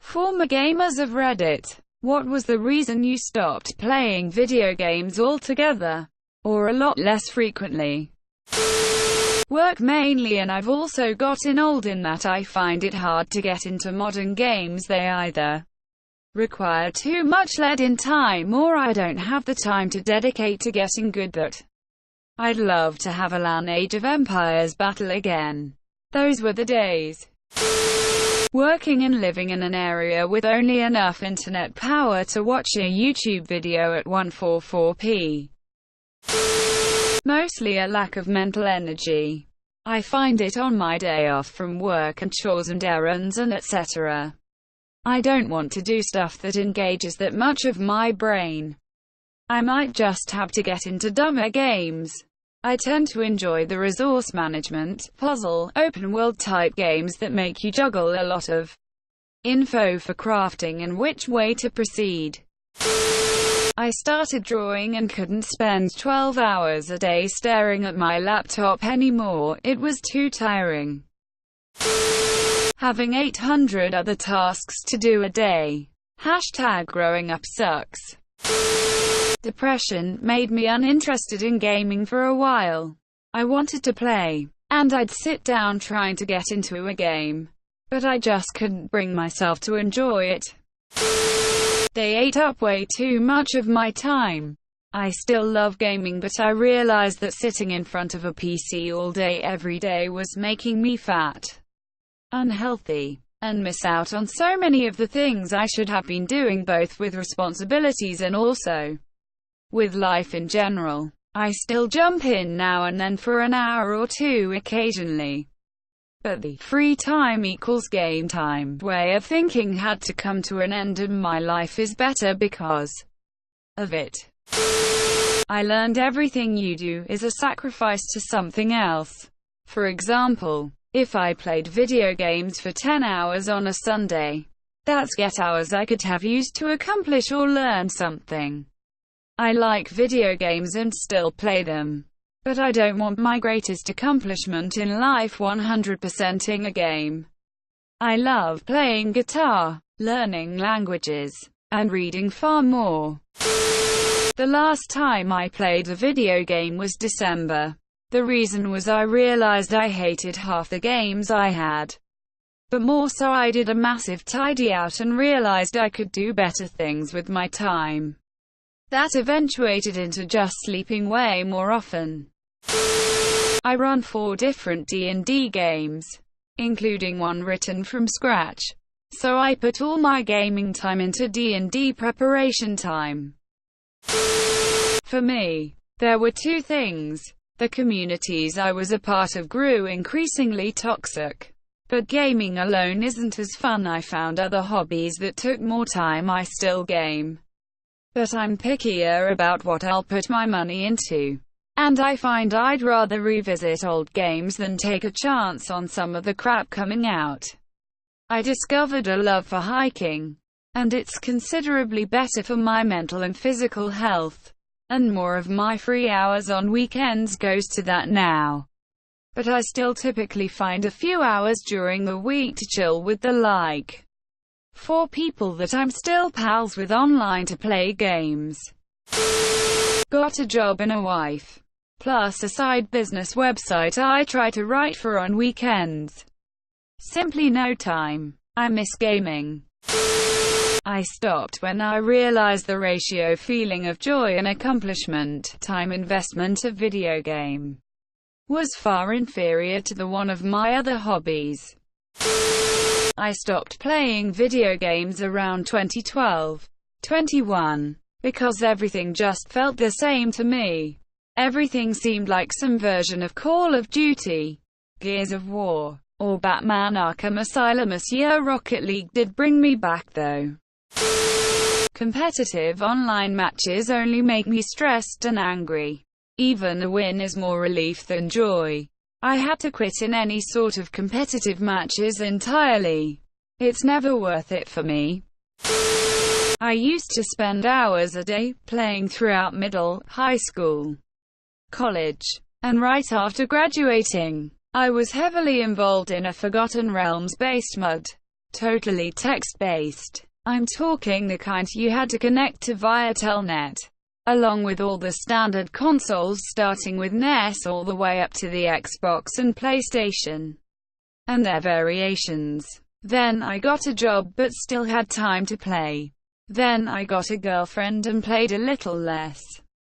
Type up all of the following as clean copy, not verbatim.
Former gamers of Reddit. What was the reason you stopped playing video games altogether? Or a lot less frequently? Work mainly, and I've also gotten old in that I find it hard to get into modern games. They either require too much lead-in time or I don't have the time to dedicate to getting good that. I'd love to have a LAN Age of Empires battle again. Those were the days. Working and living in an area with only enough internet power to watch a YouTube video at 144p. Mostly a lack of mental energy. I find it on my day off from work and chores and errands and etc. I don't want to do stuff that engages that much of my brain. I might just have to get into dumber games. I tend to enjoy the resource management, puzzle, open-world type games that make you juggle a lot of info for crafting and which way to proceed. I started drawing and couldn't spend 12 hours a day staring at my laptop anymore, it was too tiring. Having 800 other tasks to do a day. #growing up sucks. Depression made me uninterested in gaming for a while. I wanted to play, and I'd sit down trying to get into a game, but I just couldn't bring myself to enjoy it. They ate up way too much of my time. I still love gaming, but I realized that sitting in front of a PC all day every day was making me fat, unhealthy, and miss out on so many of the things I should have been doing, both with responsibilities and also with life in general. I still jump in now and then for an hour or two occasionally. But the free time equals game time way of thinking had to come to an end, and my life is better because of it. I learned everything you do is a sacrifice to something else. For example, if I played video games for 10 hours on a Sunday, that's get hours I could have used to accomplish or learn something. I like video games and still play them. But I don't want my greatest accomplishment in life 100%ing a game. I love playing guitar, learning languages, and reading far more. The last time I played a video game was December. The reason was I realized I hated half the games I had. But more so, I did a massive tidy out and realized I could do better things with my time. That eventuated into just sleeping way more often. I run 4 different D&D games, including one written from scratch. So I put all my gaming time into D&D preparation time. For me, there were 2 things. The communities I was a part of grew increasingly toxic. But gaming alone isn't as fun. I found other hobbies that took more time. I still game, but I'm pickier about what I'll put my money into. And I find I'd rather revisit old games than take a chance on some of the crap coming out. I discovered a love for hiking, and it's considerably better for my mental and physical health. And more of my free hours on weekends goes to that now. But I still typically find a few hours during the week to chill with the 4 people that I'm still pals with online to play games. Got a job and a wife, plus a side business website I try to write for on weekends. Simply no time. I miss gaming. I stopped when I realized the ratio feeling of joy and accomplishment, time investment of video game, was far inferior to the one of my other hobbies. I stopped playing video games around 2012-21, because everything just felt the same to me. Everything seemed like some version of Call of Duty, Gears of War, or Batman Arkham Asylum. Rocket League did bring me back though. Competitive online matches only make me stressed and angry. Even a win is more relief than joy. I had to quit in any sort of competitive matches entirely. It's never worth it for me. I used to spend hours a day playing throughout middle, high school, college, and right after graduating. I was heavily involved in a Forgotten Realms-based MUD totally text-based. I'm talking the kind you had to connect to via Telnet, along with all the standard consoles starting with NES all the way up to the Xbox and PlayStation, and their variations. Then I got a job but still had time to play. Then I got a girlfriend and played a little less.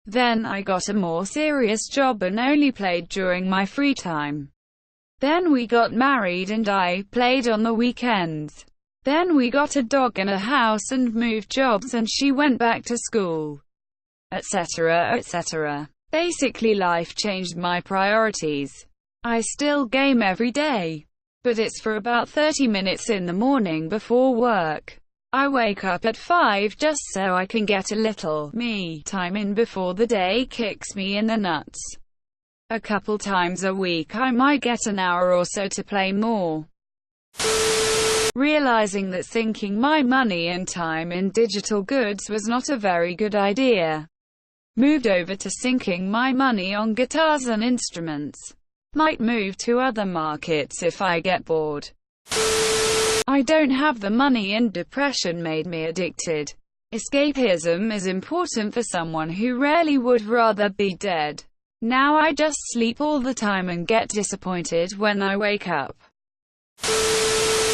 Then I got a more serious job and only played during my free time. Then we got married and I played on the weekends. Then we got a dog and a house and moved jobs and she went back to school, etc., etc. Basically, life changed my priorities. I still game every day, but it's for about 30 minutes in the morning before work. I wake up at 5 just so I can get a little me time in before the day kicks me in the nuts. A couple times a week I might get an hour or so to play more. Realizing that sinking my money and time in digital goods was not a very good idea. Moved over to sinking my money on guitars and instruments. Might move to other markets if I get bored. I don't have the money and depression made me addicted. Escapism is important for someone who rarely would rather be dead. Now I just sleep all the time and get disappointed when I wake up.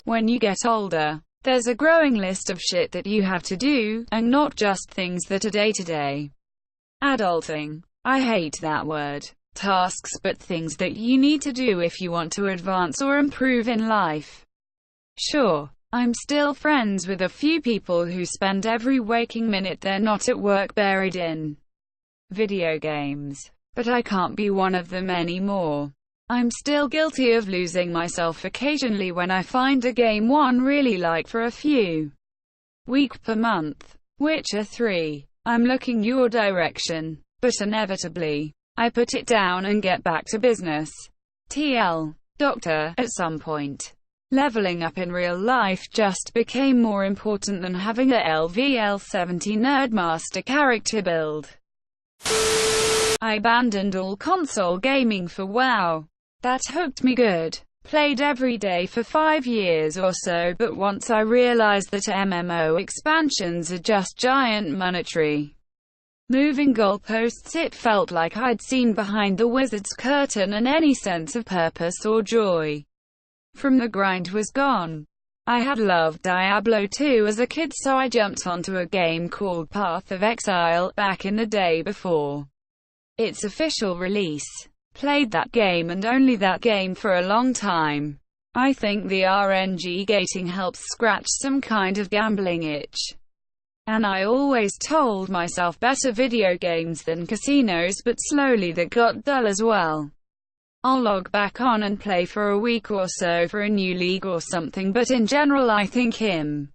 When you get older, there's a growing list of shit that you have to do, and not just things that are day-to-day. Adulting. I hate that word. Tasks, but things that you need to do if you want to advance or improve in life. Sure, I'm still friends with a few people who spend every waking minute they're not at work buried in video games. But I can't be one of them anymore. I'm still guilty of losing myself occasionally when I find a game one really like for a few weeks per month. Witcher 3. I'm looking your direction, but inevitably, I put it down and get back to business. TL. Doctor, at some point, leveling up in real life just became more important than having a LVL70 Nerdmaster character build. I abandoned all console gaming for WoW. That hooked me good. Played every day for 5 years or so, but once I realized that MMO expansions are just giant monetary moving goalposts, it felt like I'd seen behind the wizard's curtain and any sense of purpose or joy from the grind was gone. I had loved Diablo 2 as a kid, so I jumped onto a game called Path of Exile back in the day before its official release. Played that game and only that game for a long time. I think the RNG gating helps scratch some kind of gambling itch. And I always told myself better video games than casinos, but slowly that got dull as well. I'll log back on and play for a week or so for a new league or something, but in general I think I'm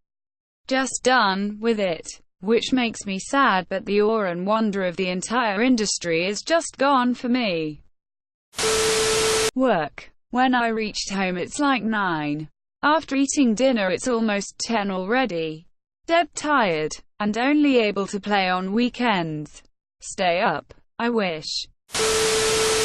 just done with it. Which makes me sad, but the awe and wonder of the entire industry is just gone for me. Work. When I reached home it's like 9. After eating dinner it's almost 10 already. Dead tired, and only able to play on weekends. Stay up. I wish.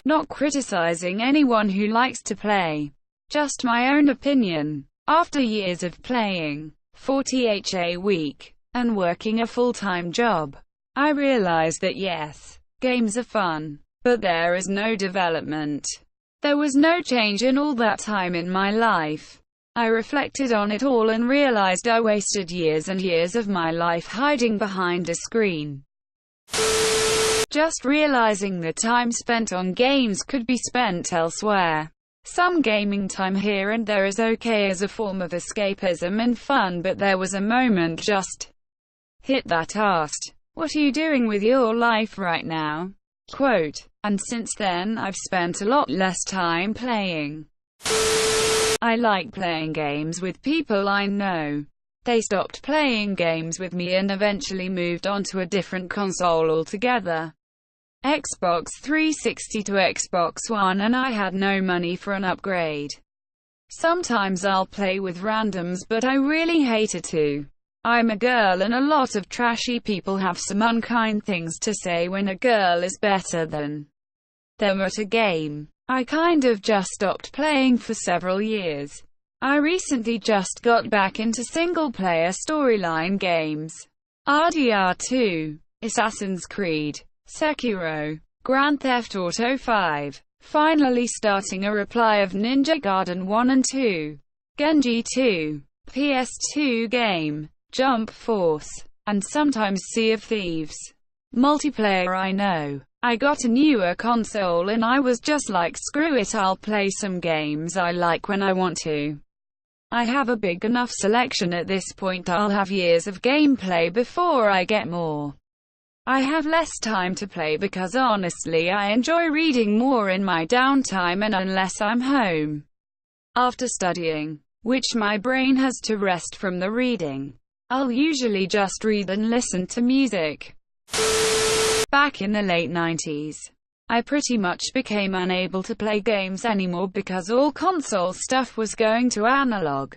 Not criticizing anyone who likes to play. Just my own opinion. After years of playing 40 a week, and working a full-time job, I realized that yes, games are fun, but there is no development. There was no change in all that time in my life. I reflected on it all and realized I wasted years and years of my life hiding behind a screen. Just realizing the time spent on games could be spent elsewhere. Some gaming time here and there is okay as a form of escapism and fun, but there was a moment just hit that asked, "What are you doing with your life right now?" Quote. And since then I've spent a lot less time playing. I like playing games with people I know. They stopped playing games with me and eventually moved on to a different console altogether. Xbox 360 to Xbox One, and I had no money for an upgrade. Sometimes I'll play with randoms, but I really hated to. I'm a girl and a lot of trashy people have some unkind things to say when a girl is better than them at a game. I kind of just stopped playing for several years. I recently just got back into single-player storyline games. RDR2, Assassin's Creed, Sekiro, Grand Theft Auto 5. Finally starting a reply of Ninja Gaiden 1 and 2. Genji 2. PS2 game, Jump Force, and sometimes Sea of Thieves. Multiplayer. I know. I got a newer console and I was just like, screw it, I'll play some games I like when I want to. I have a big enough selection at this point. I'll have years of gameplay before I get more. I have less time to play because honestly I enjoy reading more in my downtime, and unless I'm home after studying, which my brain has to rest from the reading, I'll usually just read and listen to music. Back in the late 90s, I pretty much became unable to play games anymore because all console stuff was going to analog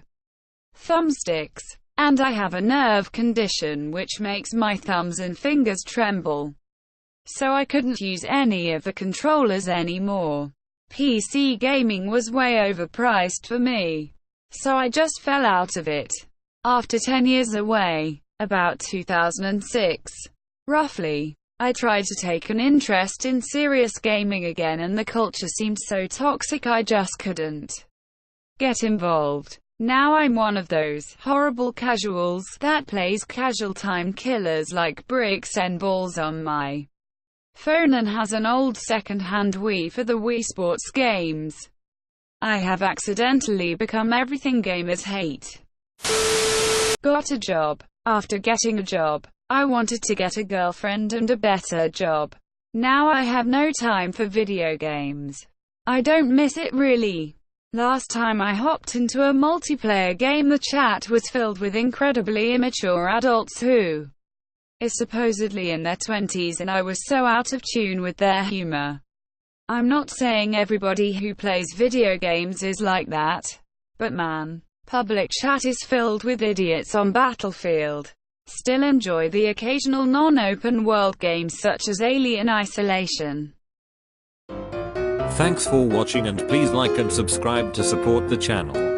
thumbsticks, and I have a nerve condition which makes my thumbs and fingers tremble. So I couldn't use any of the controllers anymore. PC gaming was way overpriced for me, so I just fell out of it. After 10 years away, about 2006, roughly, I tried to take an interest in serious gaming again, and the culture seemed so toxic I just couldn't get involved. Now I'm one of those horrible casuals that plays casual time killers like bricks and balls on my phone and has an old second-hand Wii for the Wii Sports games. I have accidentally become everything gamers hate. Got a job. After getting a job, I wanted to get a girlfriend and a better job. Now I have no time for video games. I don't miss it really. Last time I hopped into a multiplayer game, the chat was filled with incredibly immature adults who are supposedly in their 20s, and I was so out of tune with their humor. I'm not saying everybody who plays video games is like that, but man, public chat is filled with idiots on Battlefield. Still enjoy the occasional non-open world games such as Alien Isolation. Thanks for watching, and please like and subscribe to support the channel.